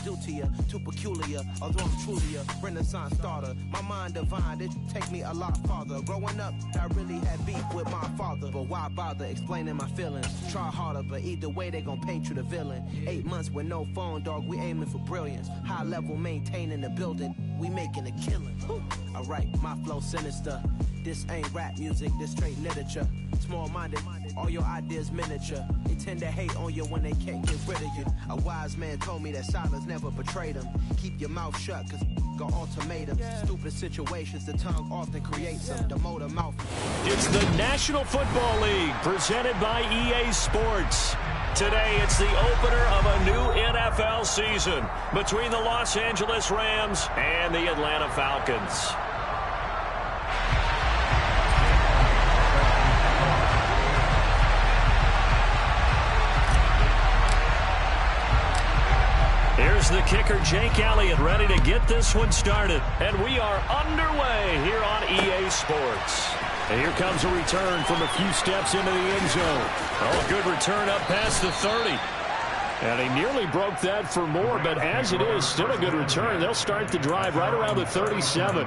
due to you, too peculiar, although I'm truly a Renaissance starter. My mind divine, it take me a lot farther. Growing up, I really had beef with my father, but why bother explaining my feelings? Try harder, but either way they gon' paint you the villain. 8 months with no phone, dog, we aiming for brilliance. High level maintaining the building, we making a killing. Alright, my flow sinister. This ain't rap music, this straight literature. Small-minded, all your ideas miniature. They tend to hate on you when they can't get rid of you. A wise man told me that silence never betrayed him. Keep your mouth shut, cause got ultimatums. Stupid situations, the tongue often creates them. The motor mouth. It's the National Football League, presented by EA Sports. Today, it's the opener of a new NFL season between the Los Angeles Rams and the Atlanta Falcons. Here's the kicker, Jake Elliott, ready to get this one started. And we are underway here on EA Sports. And here comes a return from a few steps into the end zone. Oh, good return up past the 30. And he nearly broke that for more, but as it is, still a good return. They'll start the drive right around the 37.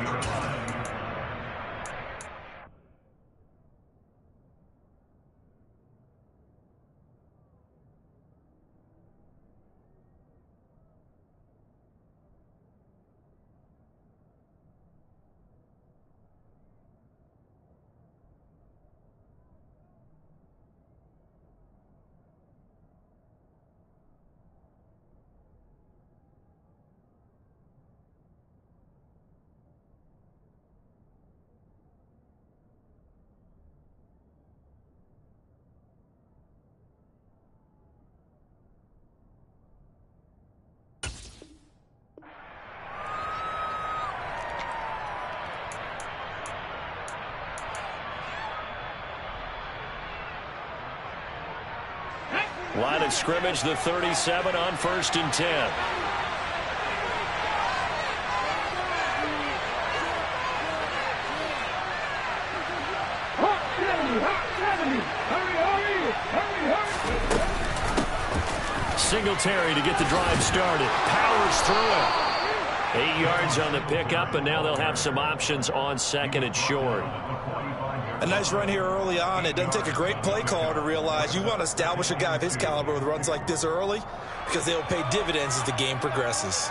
Line of scrimmage, the 37 on 1st and 10. Singletary to get the drive started. Powers through it. 8 yards on the pickup, and now they'll have some options on 2nd and short. A nice run here early on. It doesn't take a great play caller to realize you want to establish a guy of his caliber with runs like this early because they'll pay dividends as the game progresses.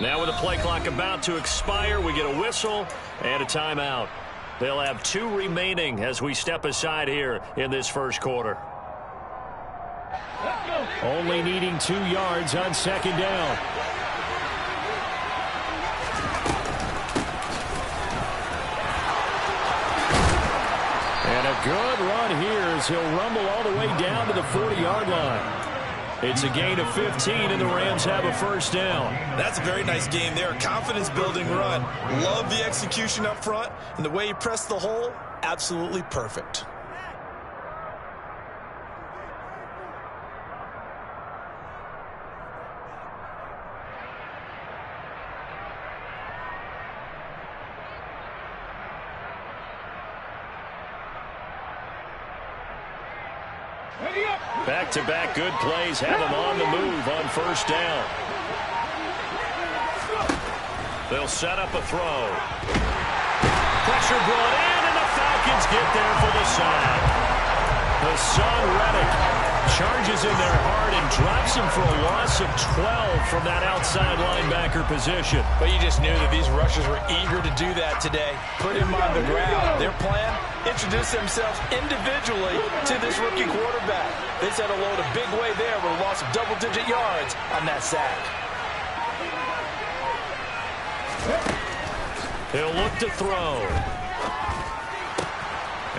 Now with the play clock about to expire, we get a whistle and a timeout. They'll have 2 remaining as we step aside here in this first quarter. Only needing 2 yards on 2nd down. And a good run here as he'll rumble all the way down to the 40-yard line. It's a gain of 15, and the Rams have a first down. That's a very nice game there. Confidence-building run. Love the execution up front, and the way he pressed the hole, absolutely perfect. Back-to-back good plays have them on the move on 1st down. They'll set up a throw. Pressure brought in, and the Falcons get there for the sack. Hassan Reddick charges in there hard and drops him for a loss of 12 from that outside linebacker position. But you just knew that these rushers were eager to do that today. Put him on the ground. Their plan, introduce themselves individually to this rookie quarterback. They set a load a big way there with a loss of double-digit yards on that sack. He'll look to throw.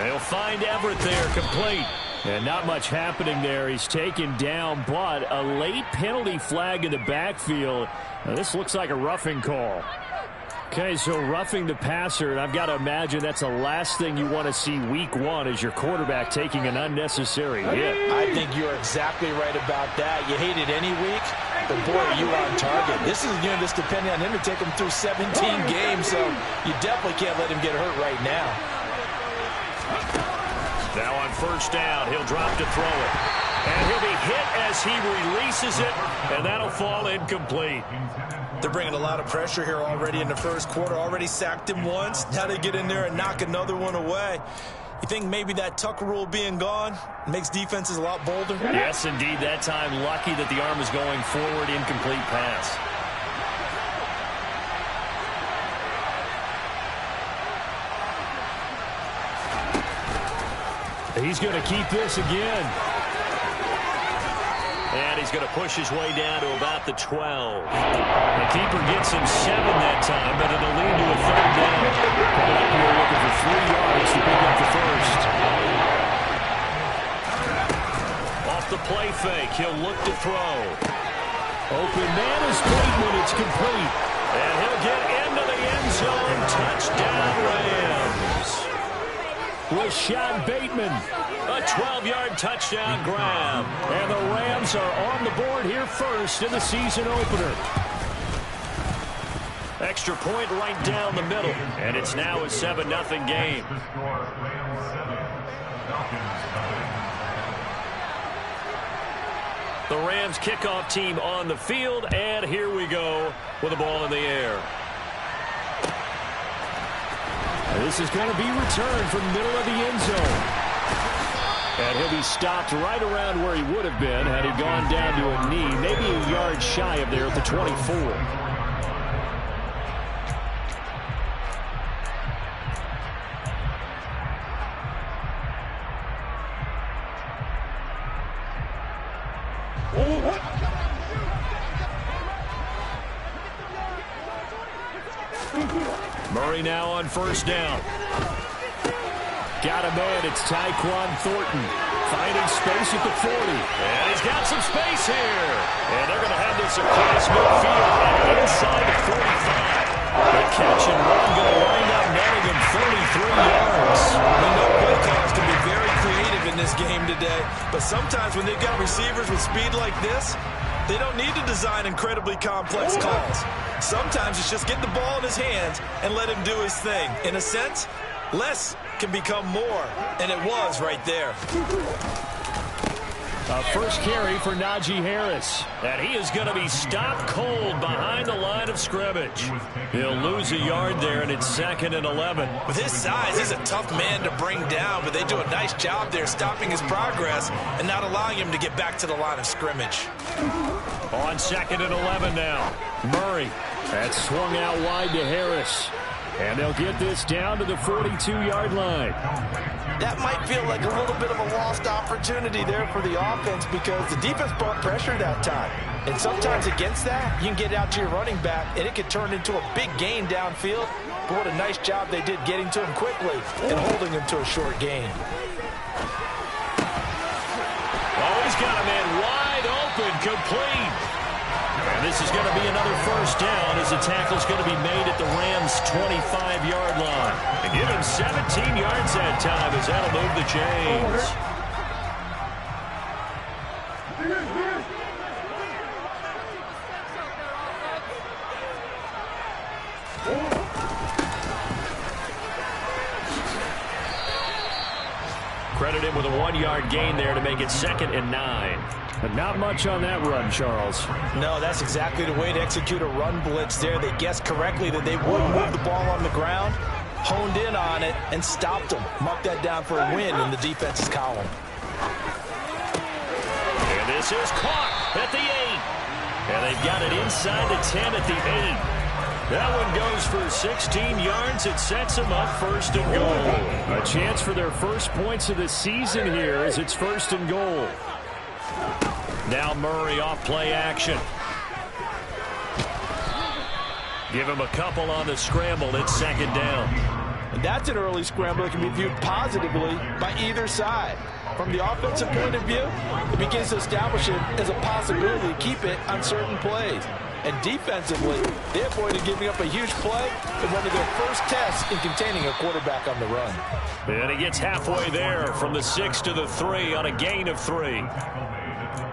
He'll find Everett there, complete. And not much happening there. He's taken down, but a late penalty flag in the backfield. Now, this looks like a roughing call. Okay, so roughing the passer, and I've got to imagine that's the last thing you want to see week one is your quarterback taking an unnecessary hit. I think you're exactly right about that. You hate it any week, but boy, are you on target. This is just depending on him to take him through 17 games, so you definitely can't let him get hurt right now. Now on first down, he'll drop to throw it. And he'll be hit as he releases it, and that'll fall incomplete. They're bringing a lot of pressure here already in the first quarter. Already sacked him once. Now they get in there and knock another one away. You think maybe that Tucker rule being gone makes defenses a lot bolder? Yes, indeed. That time, lucky that the arm is going forward, incomplete pass. He's going to keep this again. And he's going to push his way down to about the 12. The keeper gets him 7 that time, but it'll lead to a third down. Coming up here looking for 3 yards to pick up the first. Off the play fake, he'll look to throw. Open man is Bateman, it's complete. And he'll get into the end zone. Touchdown, Rams. Rashad Bateman. A 12-yard touchdown grab. And the Rams are on the board here first in the season opener. Extra point right down the middle. And it's now a 7-0 game. The Rams kickoff team on the field. And here we go with the ball in the air. This is going to be returned from the middle of the end zone. And he'll be stopped right around where he would have been had he gone down to a knee, maybe a yard shy of there at the 24. Murray now on first down. Got a man, it's Tyquan Thornton. Finding space at the 40. And he's got some space here. And they're going to have this across midfield and inside the 45. The catch and run going to wind up netting him 33 yards. We know play callers can be very creative in this game today, but sometimes when they've got receivers with speed like this, they don't need to design incredibly complex calls. Sometimes it's just get the ball in his hands and let him do his thing. In a sense, less can become more, and it was right there. First carry for Najee Harris, and he is going to be stopped cold behind the line of scrimmage. He'll lose a yard there, and it's 2nd and 11. With his size, he's a tough man to bring down, but they do a nice job there stopping his progress and not allowing him to get back to the line of scrimmage. On 2nd and 11 now, Murray. That's swung out wide to Harris. And they'll get this down to the 42-yard line. That might feel like a little bit of a lost opportunity there for the offense because the defense brought pressure that time. And sometimes against that, you can get out to your running back, and it could turn into a big gain downfield. But what a nice job they did getting to him quickly and holding him to a short gain. Oh, he's got a man wide open, complete. And this is going to be another first down as the tackle's going to be made at the Rams' 25-yard line. And give him 17 yards that time as that'll move the chains. Credit him with a 1-yard gain there to make it 2nd and 9. But not much on that run, Charles. No, that's exactly the way to execute a run blitz there. They guessed correctly that they wouldn't move the ball on the ground, honed in on it, and stopped them. Marked that down for a win in the defense's column. And this is caught at the 8. And they've got it inside the 10 at the 8. That one goes for 16 yards. It sets them up 1st and goal. A chance for their first points of the season here as it's 1st and goal. Now Murray off play action. Give him a couple on the scramble. It's 2nd down. And that's an early scramble that can be viewed positively by either side. From the offensive point of view, it begins to establish it as a possibility to keep it on certain plays. And defensively, they avoided giving up a huge play in one of their first tests in containing a quarterback on the run. And he gets halfway there from the 6 to the 3 on a gain of 3.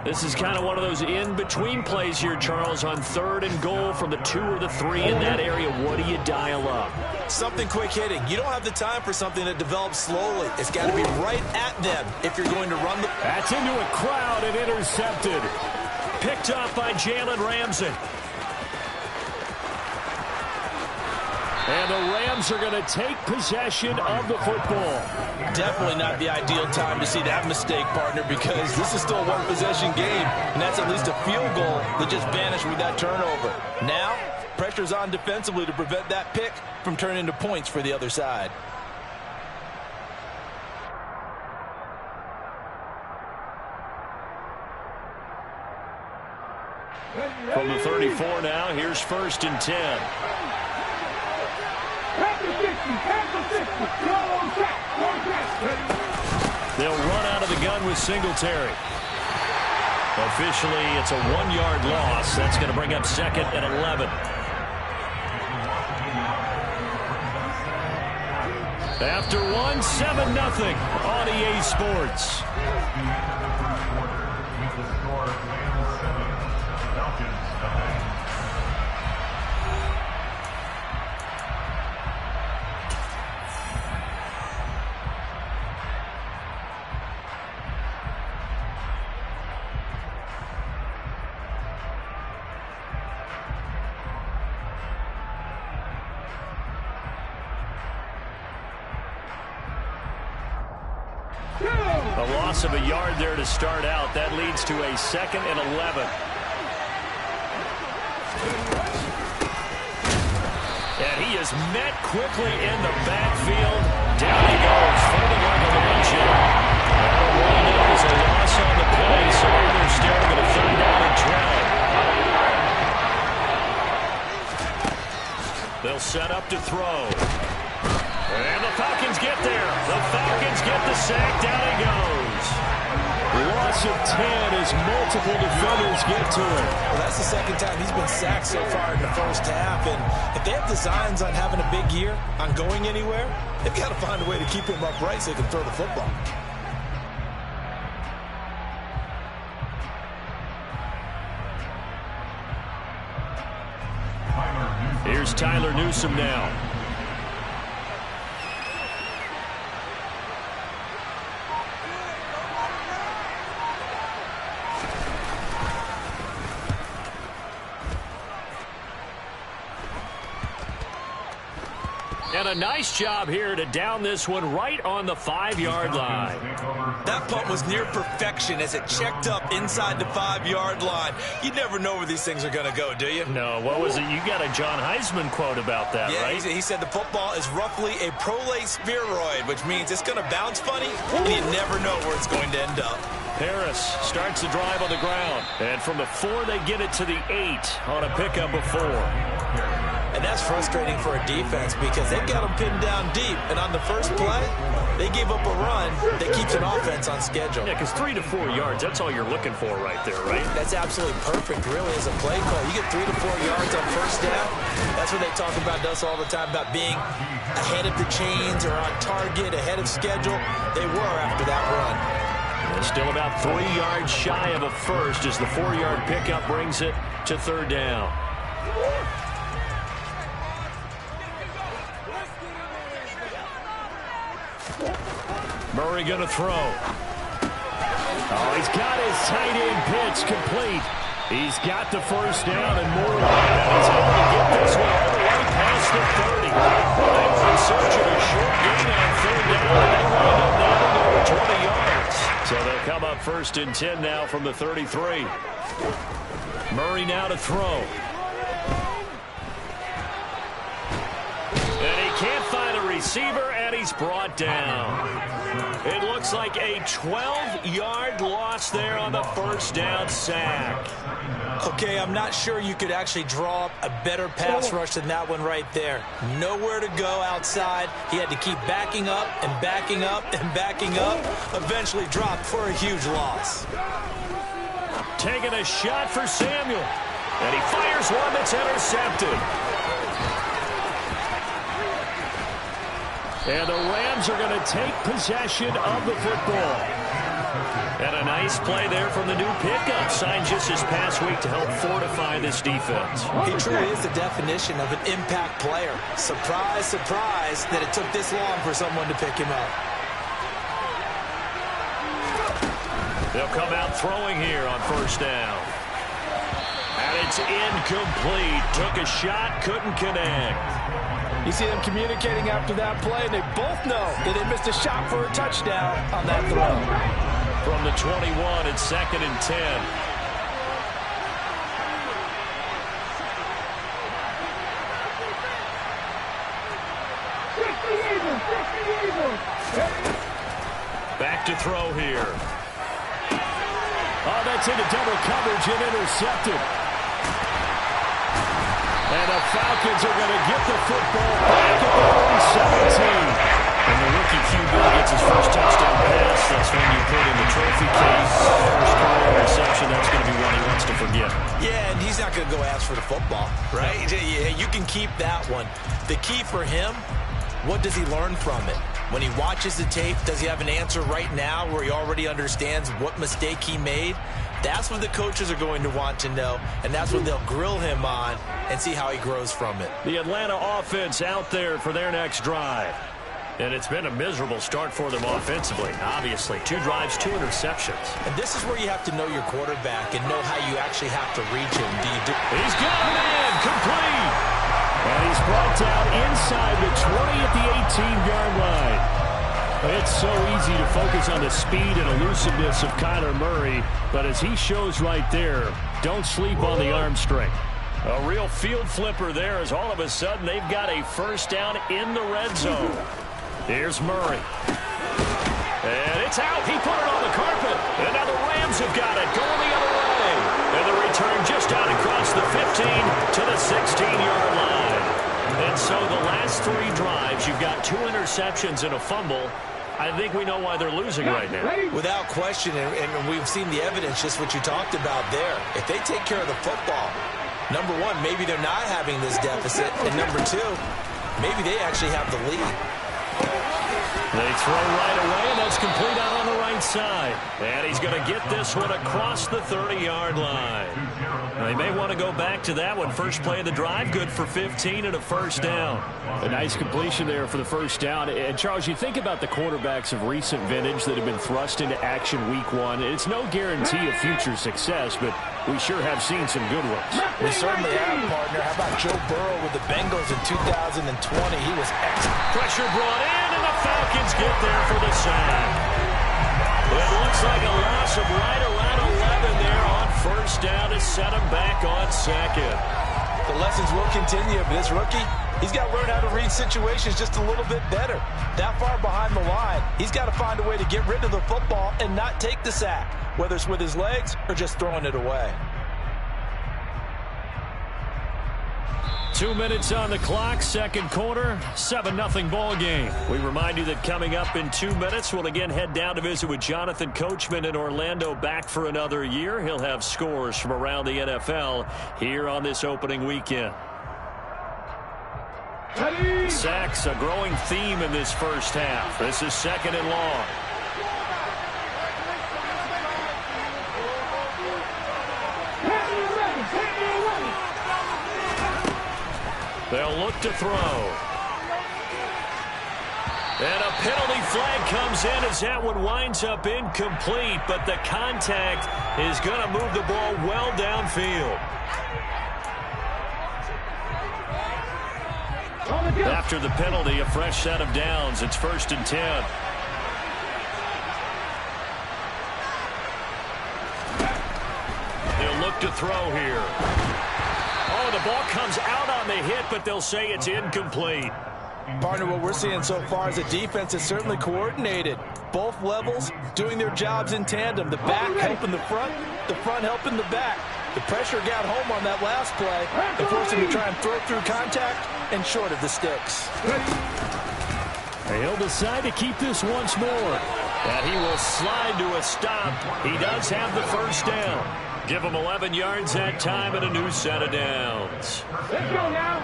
This is kind of one of those in-between plays here, Charles, on 3rd and goal from the 2 or the 3 in that area. What do you dial up? Something quick hitting. You don't have the time for something that develops slowly. It's got to be right at them if you're going to run the... That's into a crowd and intercepted. Picked off by Jalen Ramsey. And the Rams are going to take possession of the football. Definitely not the ideal time to see that mistake, partner, because this is still a one-possession game, and that's at least a field goal that just vanished with that turnover. Now, pressure's on defensively to prevent that pick from turning into points for the other side. From the 34 now, here's 1st and 10. They'll run out of the gun with Singletary. Officially, it's a 1-yard loss. That's going to bring up 2nd and 11. After 1, 7-0 on EA Sports. A loss of a yard there to start out. That leads to a 2nd and 11. And he is met quickly in the backfield. Down he goes, folding like a luncheon. That'll wind up as a loss on the play, so they're staring at a 3rd down and 12. They'll set up to throw. And the Falcons get there. The Falcons get the sack. Down he goes. Loss of 10 as multiple defenders get to him. Well, that's the 2nd time he's been sacked so far in the first half. And if they have designs on having a big year, on going anywhere, they've got to find a way to keep him upright so they can throw the football. Here's Tyler Newsome now. And a nice job here to down this one right on the 5-yard line. That punt was near perfection as it checked up inside the 5-yard line. You never know where these things are going to go, do you? No, what was it? You got a John Heisman quote about that, right? Yeah, he said the football is roughly a prolate spheroid, which means it's going to bounce funny, and you never know where it's going to end up. Harris starts the drive on the ground. And from the 4, they get it to the 8 on a pickup of 4. And that's frustrating for a defense because they've got them pinned down deep. And on the first play, they gave up a run that keeps an offense on schedule. Yeah, because 3 to 4 yards, that's all you're looking for right there, right? That's absolutely perfect, really, as a play call. You get 3 to 4 yards on first down. That's what they talk about us all the time, about being ahead of the chains or on target, ahead of schedule. They were after that run. And still about 3 yards shy of a first as the 4-yard pickup brings it to 3rd down. Murray going to throw. Oh, he's got his tight end pitch complete. He's got the first down and more. He's able to get this one all the way past the 30. They were in search of a short gain on 3rd down, and they wind up nailing over 20 yards. So they'll come up 1st and 10 now from the 33. Murray now to throw. And he can't find a receiver, and he's brought down. It looks like a 12-yard loss there on the first down sack. Okay, I'm not sure you could actually draw up a better pass rush than that one right there. Nowhere to go outside. He had to keep backing up and backing up and backing up. Eventually dropped for a huge loss. Taking a shot for Samuel. And he fires one that's intercepted. And the Rams are going to take possession of the football. And a nice play there from the new pickup, signed just this past week to help fortify this defense. He truly is the definition of an impact player. Surprise, surprise that it took this long for someone to pick him up. They'll come out throwing here on first down. And it's incomplete. Took a shot, couldn't connect. You see them communicating after that play, and they both know that they missed a shot for a touchdown on that throw. From the 21, it's 2nd and 10. Back to throw here. Oh, that's into double coverage and intercepted. And the Falcons are going to get the football back at their own 17. And the rookie QB gets his first touchdown pass. That's when you put in the trophy case. First career reception, that's going to be one he wants to forget. Yeah, and he's not going to go ask for the football, right? Yeah, you can keep that one. The key for him, what does he learn from it? When he watches the tape, does he have an answer right now where he already understands what mistake he made? That's what the coaches are going to want to know, and that's what they'll grill him on and see how he grows from it. The Atlanta offense out there for their next drive. And it's been a miserable start for them offensively, obviously. 2 drives, 2 interceptions. And this is where you have to know your quarterback and know how you actually have to reach him. He's got it in, complete. And he's brought down inside the 20 at the 18-yard line. It's so easy to focus on the speed and elusiveness of Kyler Murray, but as he shows right there, don't sleep on the arm strength. A real field flipper there as all of a sudden they've got a first down in the red zone. Here's Murray. And it's out. He put it on the carpet. And now the Rams have got it going the other way. And the return just out across the 15 to the 16-yard line. And so the last 3 drives, you've got 2 interceptions and a fumble. I think we know why they're losing right now. Without question, and we've seen the evidence, just what you talked about there. If they take care of the football, number one, maybe they're not having this deficit. And number 2, maybe they actually have the lead. They throw right away, and that's complete out on the right side. And he's going to get this one across the 30-yard line. They may want to go back to that one. First play of the drive, good for 15 and a first down. A nice completion there for the first down. And, Charles, you think about the quarterbacks of recent vintage that have been thrust into action week 1. It's no guarantee of future success, but we sure have seen some good ones. We certainly have, partner. How about Joe Burrow with the Bengals in 2020? He was excellent. Pressure brought in, and the Falcons get there for the sack. It looks like a loss of right around 11 there on first down to set him back on second. The lessons will continue, but this rookie, he's got to learn how to read situations just a little bit better. That far behind the line, he's got to find a way to get rid of the football and not take the sack, whether it's with his legs or just throwing it away. 2 minutes on the clock, second quarter, 7-0 ball game. We remind you that coming up in 2 minutes, we'll again head down to visit with Jonathan Coachman in Orlando, back for another year. He'll have scores from around the NFL here on this opening weekend. Sacks, a growing theme in this first half. This is 2nd and long. They'll look to throw. And a penalty flag comes in as that one winds up incomplete, but the contact is going to move the ball well downfield. After the penalty, a fresh set of downs. It's 1st and 10. They'll look to throw here. Oh, the ball comes out on the hit, but they'll say it's incomplete. Partner, what we're seeing so far is a defense that's certainly coordinated. Both levels doing their jobs in tandem. The back helping the front helping the back. The pressure got home on that last play and forced him to try and throw through contact and short of the sticks. He'll decide to keep this once more. And he will slide to a stop. He does have the first down. Give them 11 yards that time and a new set of downs. Let's go now.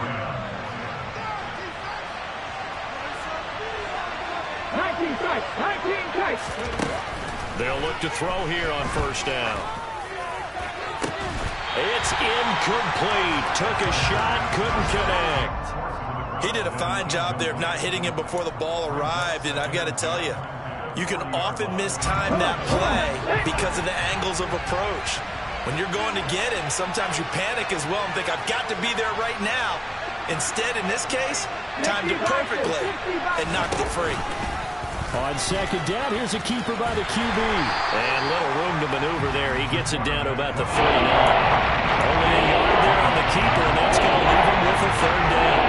19 strikes. 19 strikes. They'll look to throw here on first down. It's incomplete. Took a shot, couldn't connect. He did a fine job there of not hitting him before the ball arrived, and I've got to tell you, you can often mistime that play because of the angles of approach. When you're going to get him, sometimes you panic as well and think, I've got to be there right now. Instead, in this case, timed it perfectly and knocked it free. On second down, here's a keeper by the QB. And little room to maneuver there. He gets it down to about the 49. Only a yard there on the keeper, and that's going to leave him with a third down.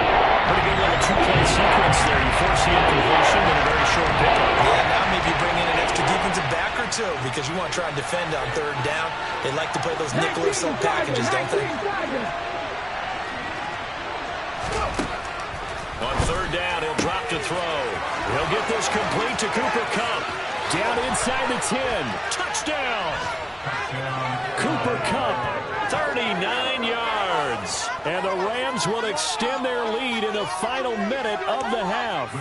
Pretty good little two-play sequence there. You force the incompletion and a very short pickup. Yeah, now maybe bring in an extra defensive back or two because you want to try and defend on third down. They like to play those nickel or sub packages, don't they? On third down, he'll drop to throw. He'll get this complete to Cooper Kupp. Down inside the 10. Touchdown! Cooper Kupp, 39 yards. And the Rams will extend their lead in the final minute of the half.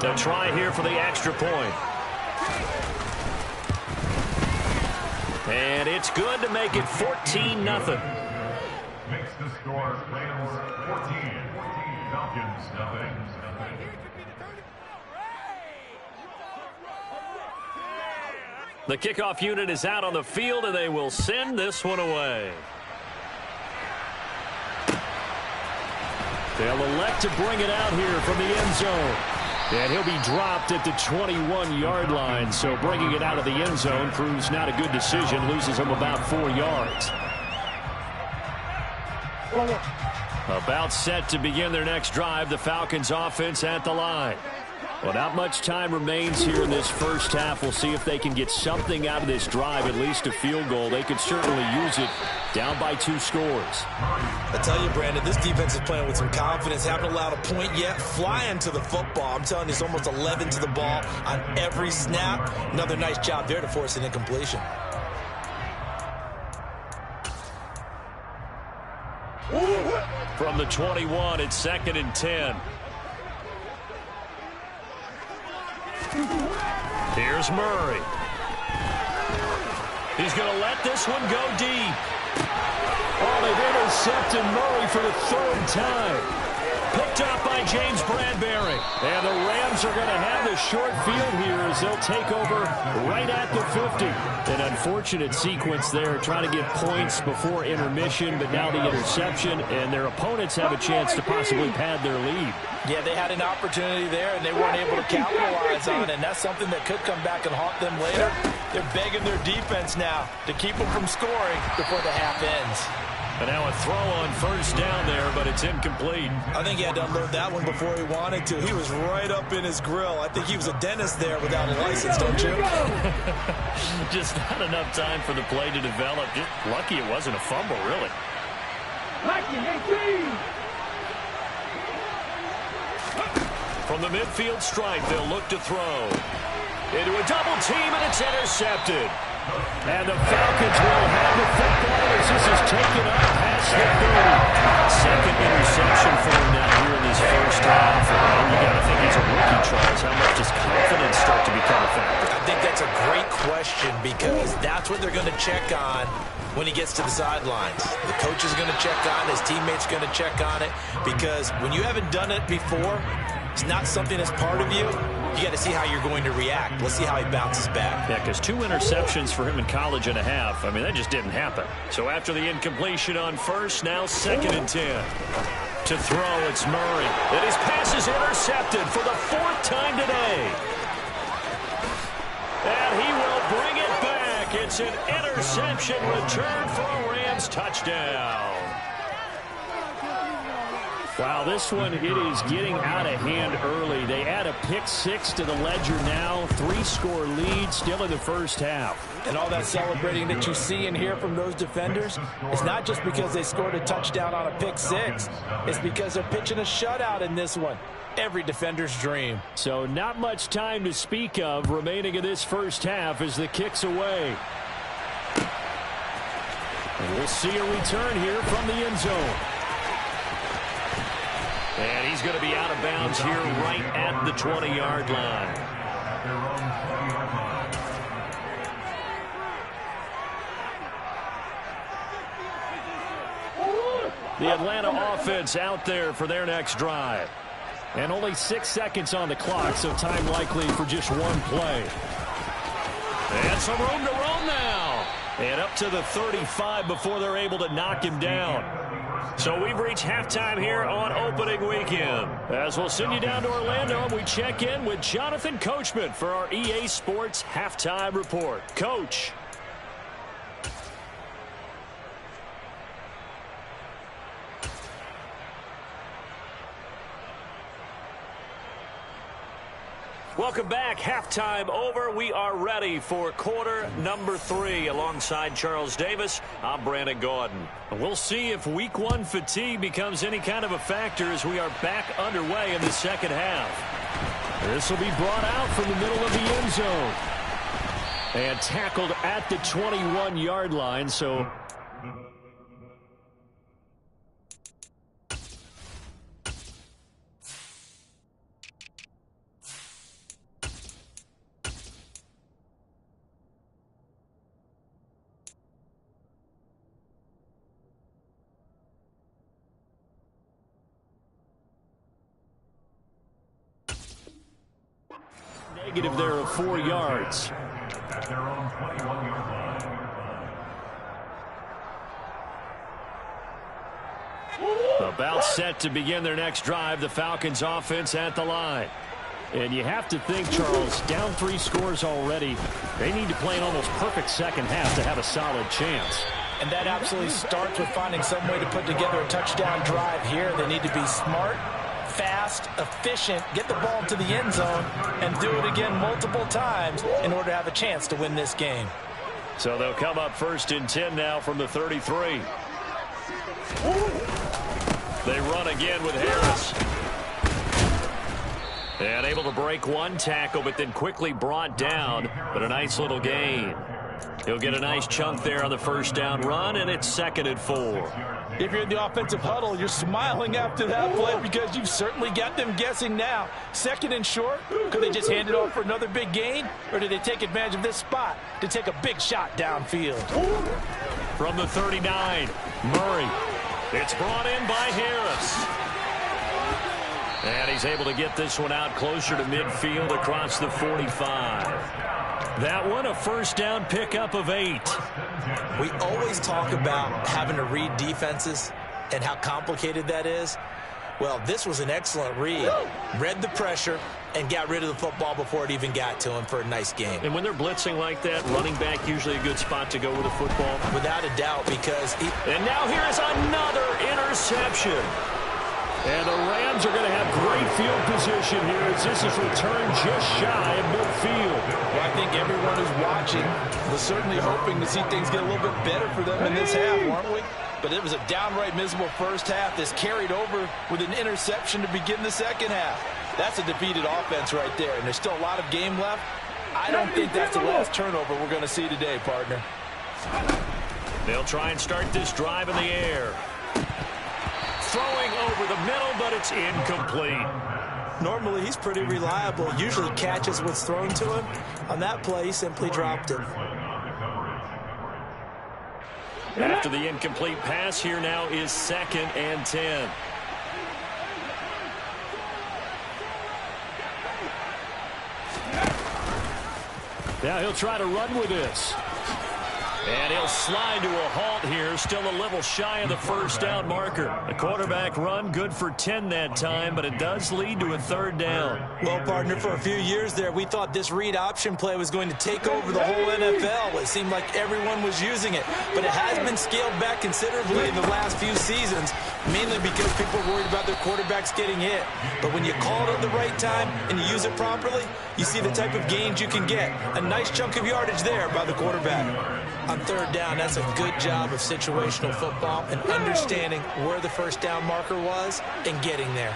They'll try here for the extra point. And it's good to make it 14-0. Makes the score Rams 14, Falcons nothing. The kickoff unit is out on the field, and they will send this one away. They'll elect to bring it out here from the end zone. And he'll be dropped at the 21-yard line, so bringing it out of the end zone proves not a good decision, loses him about 4 yards. About set to begin their next drive, the Falcons offense at the line. Well, not much time remains here in this first half. We'll see if they can get something out of this drive, at least a field goal. They could certainly use it down by 2 scores. I tell you, Brandon, this defense is playing with some confidence. Haven't allowed a point yet. Flying to the football. I'm telling you, it's almost 11 to the ball on every snap. Another nice job there to force an incompletion. From the 21, it's 2nd and 10. Here's Murray. He's going to let this one go deep. Oh, they've intercepted Murray for the 3rd time. Picked up by James Bradbury. And the Rams are going to have the short field here as they'll take over right at the 50. An unfortunate sequence there, trying to get points before intermission, but now the interception, and their opponents have a chance to possibly pad their lead. Yeah, they had an opportunity there, and they weren't able to capitalize on it, and that's something that could come back and haunt them later. They're begging their defense now to keep them from scoring before the half ends. And now a throw on first down there, but it's incomplete. I think he had to unload that one before he wanted to. He was right up in his grill. I think he was a dentist there without a license, don't you? Just not enough time for the play to develop. Just lucky it wasn't a fumble, really. From the midfield stripe, they'll look to throw. Into a double team, and it's intercepted. And the Falcons will have the football as this is taken up past the 30. Second interception for him now here in this first half. And you got to think he's a rookie, Charles. How much does confidence start to become a factor? I think that's a great question because that's what they're going to check on when he gets to the sidelines. The coach is going to check on it. His teammates are going to check on it because when you haven't done it before, it's not something that's part of you. You got to see how you're going to react. Let's see how he bounces back. Yeah, because 2 interceptions for him in college and a half. I mean, that just didn't happen. So after the incompletion on first, now 2nd and 10. To throw, it's Murray. And his pass is intercepted for the 4th time today. And he will bring it back. It's an interception return for a Rams touchdown. Wow, this one, it is getting out of hand early. They add a pick 6 to the ledger now. 3-score lead, still in the first half. And all that celebrating that you see and hear from those defenders, it's not just because they scored a touchdown on a pick 6. It's because they're pitching a shutout in this one. Every defender's dream. So not much time to speak of remaining in this first half as the kick's away. And we'll see a return here from the end zone. And he's going to be out of bounds here right at the 20-yard line. Their own 20-yard line. The Atlanta offense out there for their next drive. And only 6 seconds on the clock, so time likely for just one play. And some room to roam now. And up to the 35 before they're able to knock him down. So we've reached halftime here on opening weekend. As we'll send you down to Orlando, and we check in with Jonathan Coachman for our EA Sports Halftime Report. Coach. Welcome back. Halftime over. We are ready for quarter number 3. Alongside Charles Davis, I'm Brandon Gaudin. We'll see if week 1 fatigue becomes any kind of a factor as we are back underway in the second half. This will be brought out from the middle of the end zone. And tackled at the 21-yard line, so... Negative there of 4 yards. At their own 21-yard line. About set to begin their next drive. The Falcons offense at the line. And you have to think, Charles, down 3 scores already. They need to play an almost perfect second half to have a solid chance. And that absolutely starts with finding some way to put together a touchdown drive here. They need to be smart, fast, efficient, get the ball to the end zone, and do it again multiple times in order to have a chance to win this game. So they'll come up 1st and 10 now from the 33. They run again with Harris. And able to break one tackle, but then quickly brought down. But a nice little gain. He'll get a nice chunk there on the first down run, and it's 2nd and 4. If you're in the offensive huddle, you're smiling after that play because you've certainly got them guessing now. 2nd and short, could they just hand it off for another big gain? Or did they take advantage of this spot to take a big shot downfield? From the 39, Murray. It's brought in by Harris. And he's able to get this one out closer to midfield across the 45. That one a first down pickup of 8. We always talk about having to read defenses and how complicated that is. Well, this was an excellent read. Read the pressure and got rid of the football before it even got to him for a nice game. And when they're blitzing like that, running back usually a good spot to go with the football. Without a doubt, because and now here is another interception. And the Rams are going to have great field position here as this is returned just shy of midfield. Well, I think everyone who's watching was certainly hoping to see things get a little bit better for them in this half, weren't we? But it was a downright miserable first half that's carried over with an interception to begin the second half. That's a defeated offense right there, and there's still a lot of game left. I don't think that's the last turnover we're going to see today, partner. They'll try and start this drive in the air. Throwing over the middle, but it's incomplete. Normally, he's pretty reliable. Usually catches what's thrown to him. On that play, he simply dropped it. After the incomplete pass, here now is 2nd and 10. Now he'll try to run with this. And he'll slide to a halt here, still a little shy of the first down marker. The quarterback run good for 10 that time, but it does lead to a 3rd down. Well, partner, for a few years there, we thought this read option play was going to take over the whole NFL. It seemed like everyone was using it, but it has been scaled back considerably in the last few seasons, mainly because people are worried about their quarterbacks getting hit. But when you call it at the right time and you use it properly, you see the type of gains you can get. A nice chunk of yardage there by the quarterback. On 3rd down, that's a good job of situational football and understanding where the first down marker was and getting there.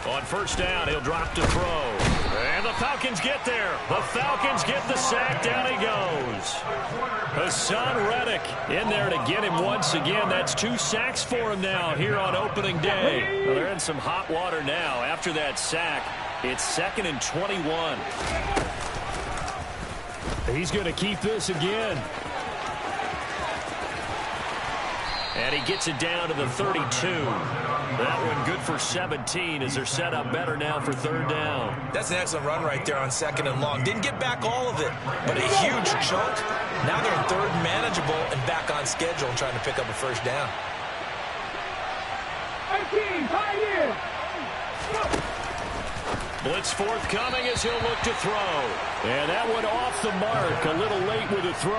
On 1st down, he'll drop to throw. And the the Falcons get there. The Falcons get the sack. Down he goes. Hassan Reddick in there to get him once again. That's 2 sacks for him now here on opening day. Well, they're in some hot water now after that sack. It's 2nd and 21. He's going to keep this again. And he gets it down to the 32. That one good for 17 as they're set up better now for 3rd down. That's an excellent run right there on 2nd and long. Didn't get back all of it, but a huge chunk. Now they're in 3rd and manageable and back on schedule and trying to pick up a 1st down. 18, tight end. Blitz forthcoming as he'll look to throw. And that one off the mark, a little late with a throw.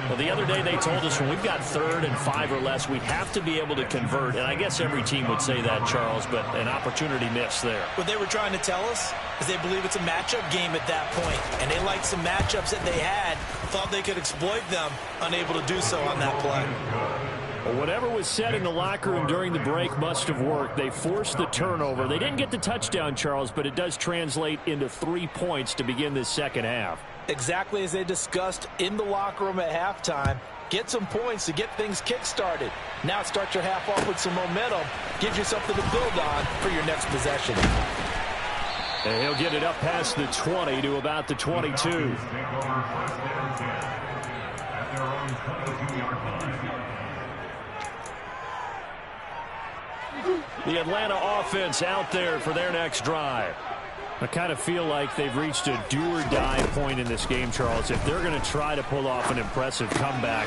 Well, the other day they told us when we've got 3rd and 5 or less, we have to be able to convert. And I guess every team would say that, Charles, but an opportunity missed there. What they were trying to tell us is they believe it's a matchup game at that point. And they liked some matchups that they had, thought they could exploit them, unable to do so on that play. Well, whatever was said in the locker room during the break must have worked. They forced the turnover. They didn't get the touchdown, Charles, but it does translate into 3 points to begin this second half. Exactly as they discussed in the locker room at halftime. Get some points to get things kick-started. Now start your half off with some momentum. Gives you something to build on for your next possession. And he'll get it up past the 20 to about the 22. The Atlanta offense out there for their next drive. I kind of feel like they've reached a do-or-die point in this game, Charles. If they're going to try to pull off an impressive comeback,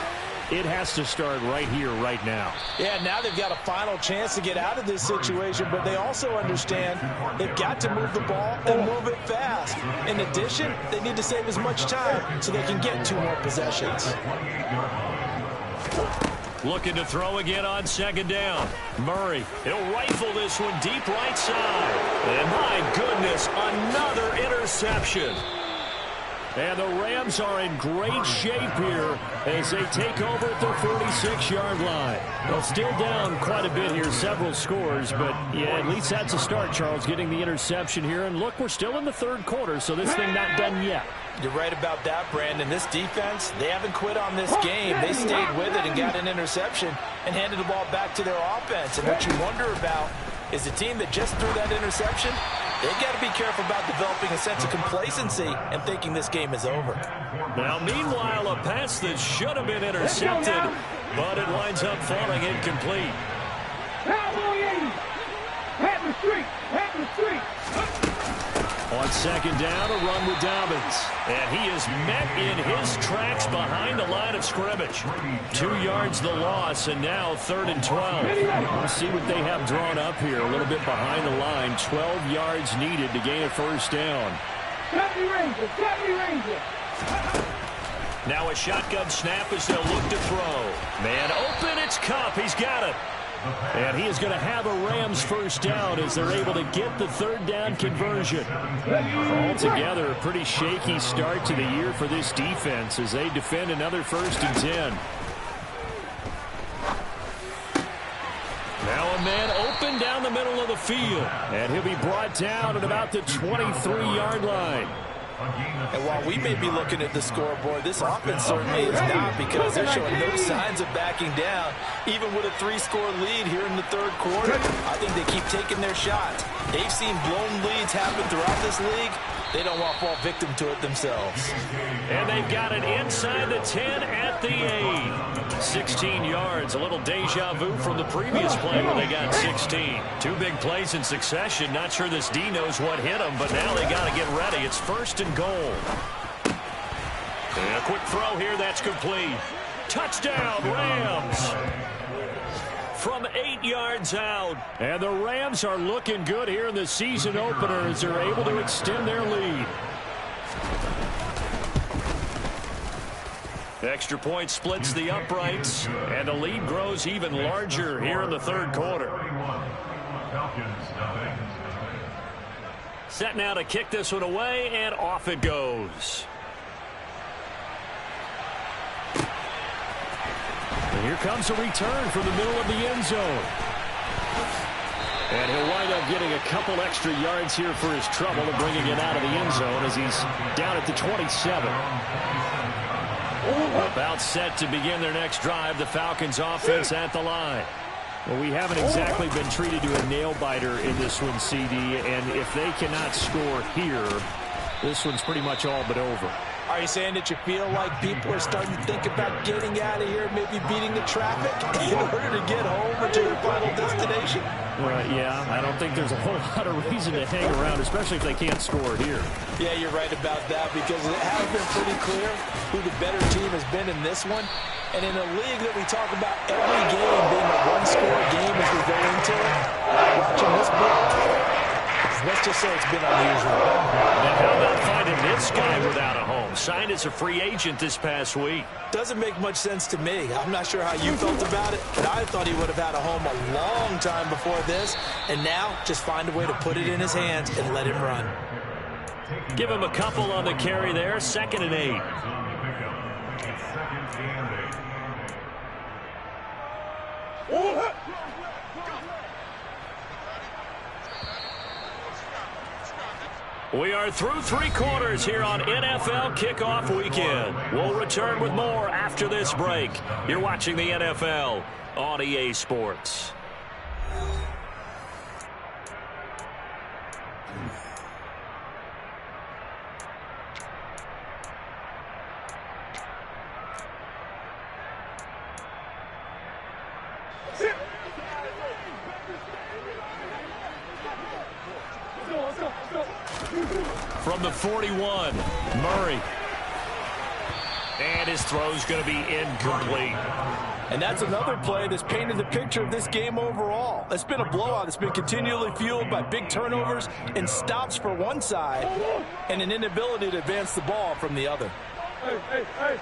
it has to start right here, right now. Yeah, now they've got a final chance to get out of this situation, but they also understand they've got to move the ball and move it fast. In addition, they need to save as much time so they can get 2 more possessions. Looking to throw again on 2nd down. Murray, he'll rifle this one deep right side. And my goodness, another interception. And the Rams are in great shape here as they take over at their 46-yard line. Well, still down quite a bit here, several scores, but yeah, at least that's a start, Charles, getting the interception here. And look, we're still in the 3rd quarter, so this thing not done yet. You're right about that, Brandon. This defense, they haven't quit on this game. They stayed with it and got an interception and handed the ball back to their offense. And what you wonder about is the team that just threw that interception, they've got to be careful about developing a sense of complacency and thinking this game is over. Now, meanwhile, a pass that should have been intercepted, but it winds up falling incomplete. Cowboy 80. Head the street. Head the street. On 2nd down, a run with Dobbins. And he is met in his tracks behind the line of scrimmage. 2 yards the loss, and now 3rd and 12. Let's see what they have drawn up here. A little bit behind the line. 12 yards needed to gain a 1st down. Deputy Ranger. Deputy Ranger. Now a shotgun snap as they'll look to throw. Man open, it's Kupp. He's got it. And he is going to have a Rams 1st down as they're able to get the 3rd down conversion. Altogether, a pretty shaky start to the year for this defense as they defend another 1st and 10. Now a man open down the middle of the field. And he'll be brought down at about the 23-yard line. And while we may be looking at the scoreboard, this offense certainly is not, because they're showing no signs of backing down, even with a 3-score lead here in the 3rd quarter. I think they keep taking their shots. They've seen blown leads happen throughout this league. They don't want to fall victim to it themselves. And they've got it inside the 10 at the 8. 16 yards, a little deja vu from the previous play where they got 16. 2 big plays in succession. Not sure this D knows what hit them, but now they got to get ready. It's 1st and goal. And a quick throw here, that's complete. Touchdown, Rams. From 8 yards out. And the Rams are looking good here in the season opener as they're able to extend their lead. Extra point splits the uprights, and the lead grows even larger here in the 3rd quarter. Set now to kick this one away, and off it goes. And here comes a return from the middle of the end zone. And he'll wind up getting a couple extra yards here for his trouble and bringing it out of the end zone as he's down at the 27. About set to begin their next drive. The Falcons offense at the line. Well, we haven't exactly been treated to a nail-biter in this one, CD, and if they cannot score here, this one's pretty much all but over. Are you saying that you feel like people are starting to think about getting out of here, maybe beating the traffic in order to get home or to their final destination? Yeah, I don't think there's a whole lot of reason to hang around, especially if they can't score here. Yeah, you're right about that because it has been pretty clear who the better team has been in this one. And in a league that we talk about every game being a one-score game as we go into it, watching this book, let's just say it's been unusual. And how about finding this guy without a home? Signed as a free agent this past week. Doesn't make much sense to me. I'm not sure how you felt about it, but I thought he would have had a home a long time before this. And now, just find a way to put it in his hands and let him run. Give him a couple on the carry there. 2nd and 8. We are through 3 quarters here on NFL Kickoff Weekend. We'll return with more after this break. You're watching the NFL on EA Sports. From the 41, Murray. And his throw's going to be incomplete. And that's another play that's painted the picture of this game overall. It's been a blowout. It's been continually fueled by big turnovers and stops for one side and an inability to advance the ball from the other. Hey.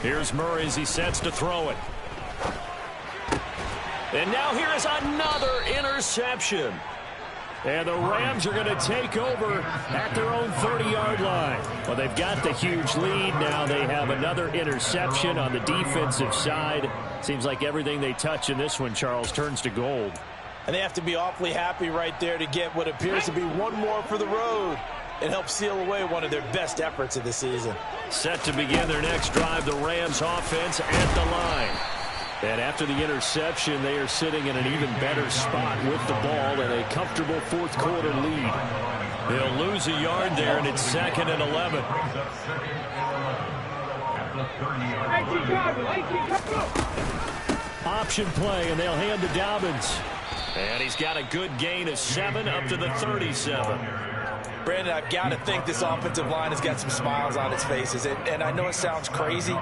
Here's Murray as he sets to throw it. And now here is another interception. And the Rams are going to take over at their own 30-yard line. Well, they've got the huge lead. Now they have another interception on the defensive side. Seems like everything they touch in this one, Charles, turns to gold. And they have to be awfully happy right there to get what appears to be one more for the road and help seal away one of their best efforts of the season. Set to begin their next drive, the Rams offense at the line. And after the interception, they are sitting in an even better spot with the ball and a comfortable fourth-quarter lead. They'll lose a yard there, and it's 2nd and 11. Option play, and they'll hand to Dobbins. And he's got a good gain of 7 up to the 37. Brandon, I've got to think this offensive line has got some smiles on its faces. And I know it sounds crazy,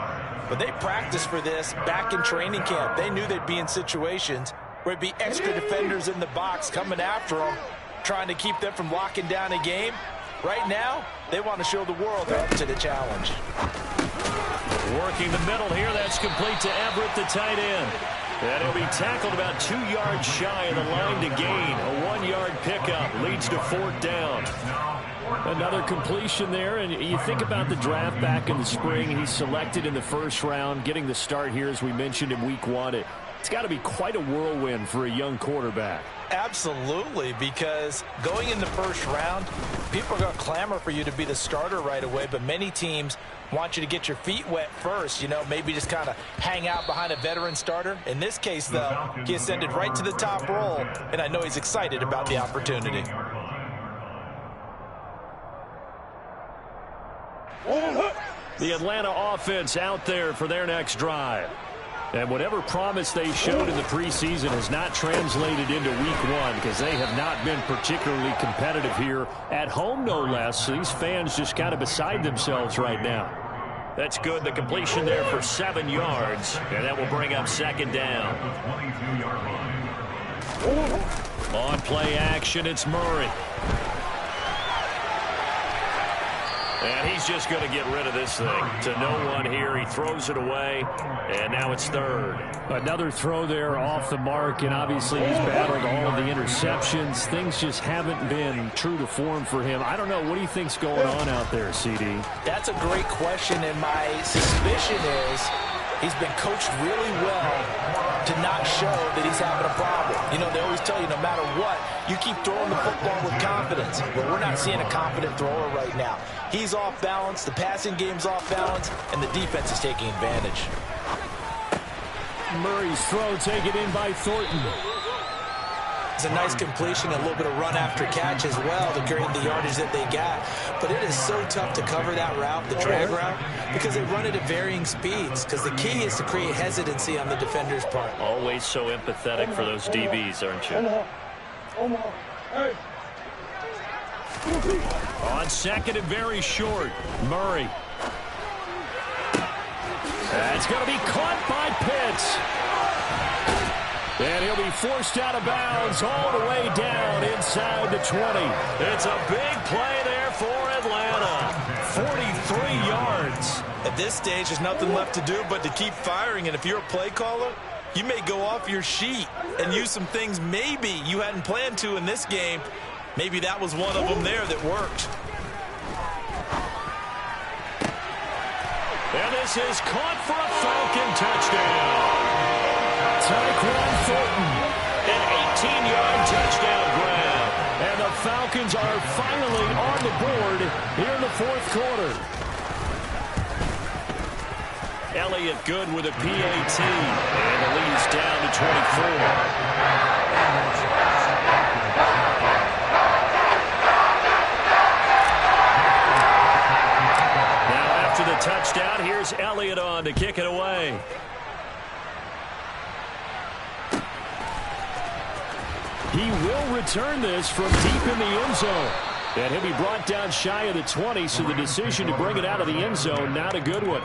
but they practiced for this back in training camp. They knew they'd be in situations where it'd be extra defenders in the box coming after them, trying to keep them from locking down a game. Right now, they want to show the world they're up to the challenge. Working the middle here, that's complete to Everett, the tight end. And he'll be tackled about 2 yards shy of the line to gain. A 1-yard pickup leads to 4th down. Another completion there, and you think about the draft back in the spring. He's selected in the 1st round, getting the start here, as we mentioned, in week 1. It's got to be quite a whirlwind for a young quarterback. Absolutely, because going in the 1st round, people are going to clamor for you to be the starter right away, but many teams want you to get your feet wet first, maybe just kind of hang out behind a veteran starter. In this case, though, he ascended right to the top roll, and I know he's excited about the opportunity. The Atlanta offense out there for their next drive. And whatever promise they showed in the preseason has not translated into week 1 because they have not been particularly competitive here at home, no less. So these fans just kind of beside themselves right now. That's good. The completion there for 7 yards. And that will bring up 2nd down. On play action, it's Murray. And he's just going to get rid of this thing to no one here. He throws it away, and now it's 3rd. Another throw there off the mark, and obviously he's battled all of the interceptions. Things just haven't been true to form for him. I don't know. What do you think's going on out there, CD? That's a great question, and my suspicion is He's been coached really well to not show that he's having a problem. You know, they always tell you no matter what, you keep throwing the football with confidence. But we're not seeing a confident thrower right now. He's off balance, the passing game's off balance, and the defense is taking advantage. Murray's throw taken in by Thornton. It's a nice completion, a little bit of run after catch as well to create the yardage that they got. But it is so tough to cover that route, the drag route, because they run it at varying speeds. Because the key is to create hesitancy on the defender's part. Always so empathetic for those DBs, aren't you? On second and very short, Murray. That's going to be caught by Pitts. And he'll be forced out of bounds all the way down inside the 20. It's a big play there for Atlanta. 43 yards. At this stage, there's nothing left to do but to keep firing. And if you're a play caller, you may go off your sheet and use some things maybe you hadn't planned to in this game. Maybe that was one of them there that worked. And this is caught for a Falcon touchdown. Tyquan Thornton, an 18-yard touchdown grab. And the Falcons are finally on the board here in the fourth quarter. Elliott good with a PAT. And the lead's down to 24. After the touchdown, here's Elliott on to kick it away. He will return this from deep in the end zone. And he'll be brought down shy of the 20, so the decision to bring it out of the end zone, not a good one.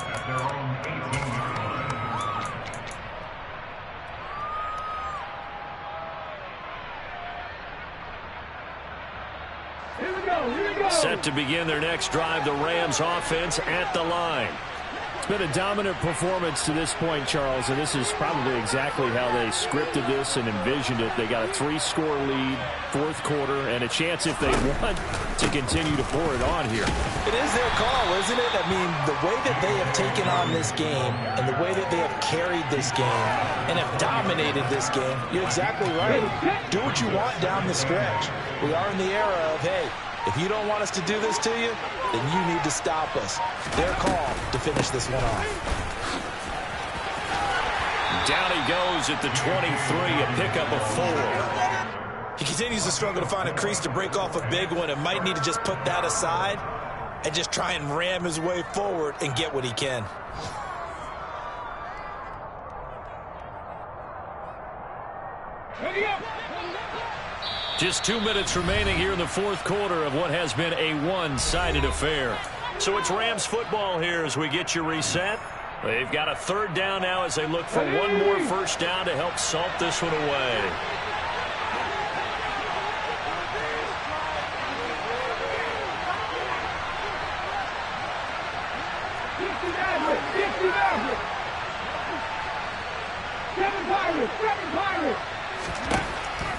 Set to begin their next drive, the Rams offense at the line. It's been a dominant performance to this point, Charles, and this is probably exactly how they scripted this and envisioned it. They got a 3-score lead, fourth quarter, and a chance if they want to continue to pour it on here. It is their call, isn't it? I mean, the way that they have taken on this game and the way that they have carried this game and have dominated this game, you're exactly right. Do what you want down the stretch. We are in the era of, hey, if you don't want us to do this to you, then you need to stop us. Their call to finish this one off. Down he goes at the 23, a pickup of 4. He continues to struggle to find a crease to break off a big one and might need to just put that aside and just try and ram his way forward and get what he can. Just 2 minutes remaining here in the fourth quarter of what has been a one-sided affair. So it's Rams football here as we get you reset. They've got a third down now as they look for one more first down to help salt this one away.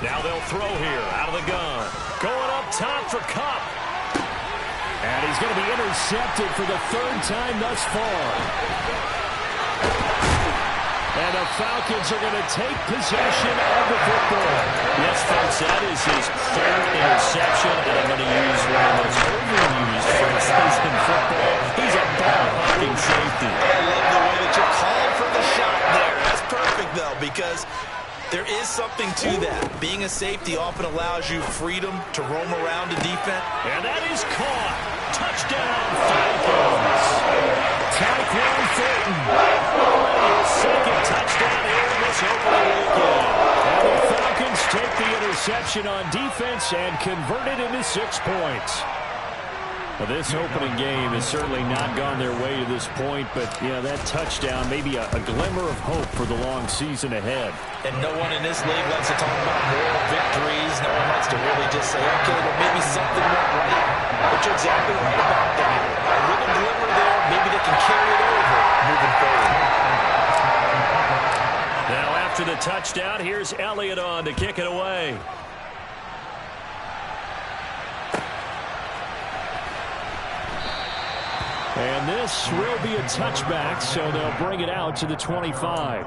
Now they'll throw here out of the gun. Going up top for Kupp. And he's going to be intercepted for the third time thus far. And the Falcons are going to take possession of the football. Yes, folks, that is his third interception. And I'm going to use one of the most overused phrases in football. He's a ball-hawking safety. I love the way that you're calling for the shot there. That's perfect, though, because there is something to that. Being a safety often allows you freedom to roam around a defense. And that is caught. Touchdown, Falcons. Tyquan Thornton. His second touchdown here in this opening weekend. And the Falcons take the interception on defense and convert it into 6 points. Well, this opening game has certainly not gone their way to this point, but, yeah, that touchdown may be a glimmer of hope for the long season ahead. And no one in this league likes to talk about moral victories. No one likes to really just say, okay, well, maybe something went right. But you're exactly right about that. A little glimmer there, maybe they can carry it over moving forward. Now, after the touchdown, here's Elliott on to kick it away. And this This will be a touchback, so they'll bring it out to the 25.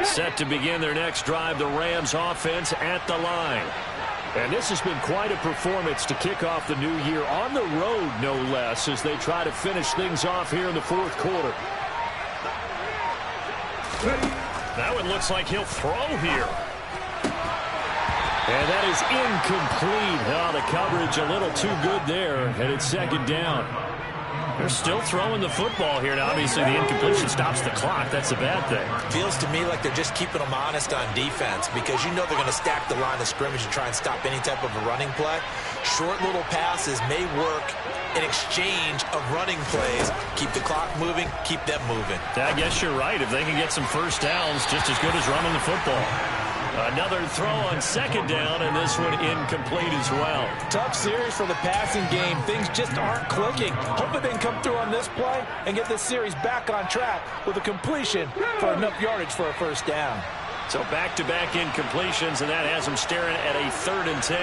Set to begin their next drive, the Rams offense at the line. And this has been quite a performance to kick off the new year on the road, no less, as they try to finish things off here in the fourth quarter. That one looks like he'll throw here. And that is incomplete. Oh, the coverage a little too good there, and it's second down. They're still throwing the football here. Now, obviously, the incompletion stops the clock. That's a bad thing. Feels to me like they're just keeping them honest on defense because you know they're going to stack the line of scrimmage and try and stop any type of a running play. Short little passes may work in exchange of running plays. Keep the clock moving, keep them moving. I guess you're right. If they can get some first downs, just as good as running the football. Another throw on second down, and this one incomplete as well. Tough series for the passing game. Things just aren't clicking. Hoping they can come through on this play and get this series back on track with a completion for enough yardage for a first down. So back-to-back incompletions, and that has them staring at a 3rd and 10.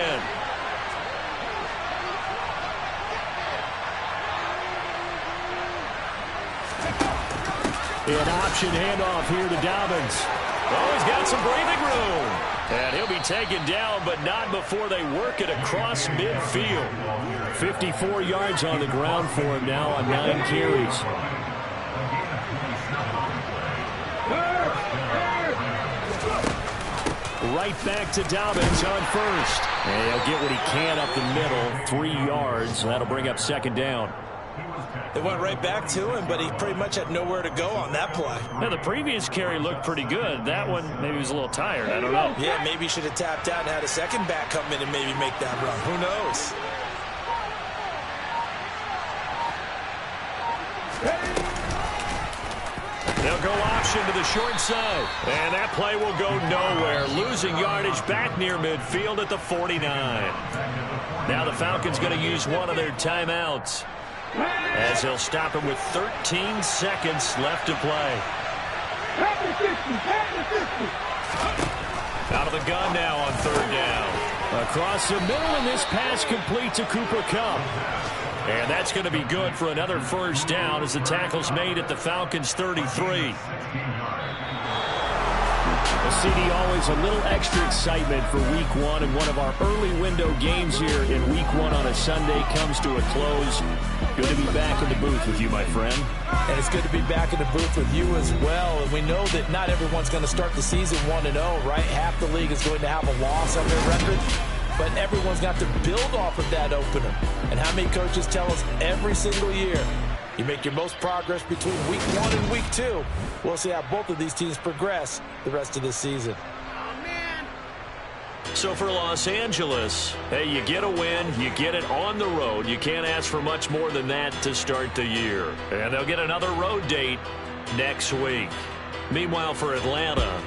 An option handoff here to Dobbins. Oh, he's got some breathing room. And he'll be taken down, but not before they work it across midfield. 54 yards on the ground for him now on 9 carries. Right back to Dobbins on first. And he'll get what he can up the middle, 3 yards. That'll bring up second down. They went right back to him, but he pretty much had nowhere to go on that play. Now, the previous carry looked pretty good. That one, maybe he was a little tired. I don't know. Yeah, maybe he should have tapped out and had a second back come in and maybe make that run. Who knows? They'll go option to the short side. And that play will go nowhere. Losing yardage back near midfield at the 49. Now the Falcons going to use one of their timeouts, as they'll him with 13 seconds left to play. Out of the gun now on 3rd down. Across the middle, and this pass complete to Cooper Kupp. And that's going to be good for another first down as the tackle's made at the Falcons' 33. Well, CD, always a little extra excitement for Week 1, and one of our early window games here in Week 1 on a Sunday comes to a close. Good to be back in the booth with you, my friend. And it's good to be back in the booth with you as well. And we know that not everyone's going to start the season 1-0, right? Half the league is going to have a loss on their record. But everyone's got to build off of that opener. And how many coaches tell us every single year, you make your most progress between Week 1 and Week 2. We'll see how both of these teams progress the rest of this season. So for Los Angeles, hey, you get a win, you get it on the road. You can't ask for much more than that to start the year. And they'll get another road date next week. Meanwhile, for Atlanta,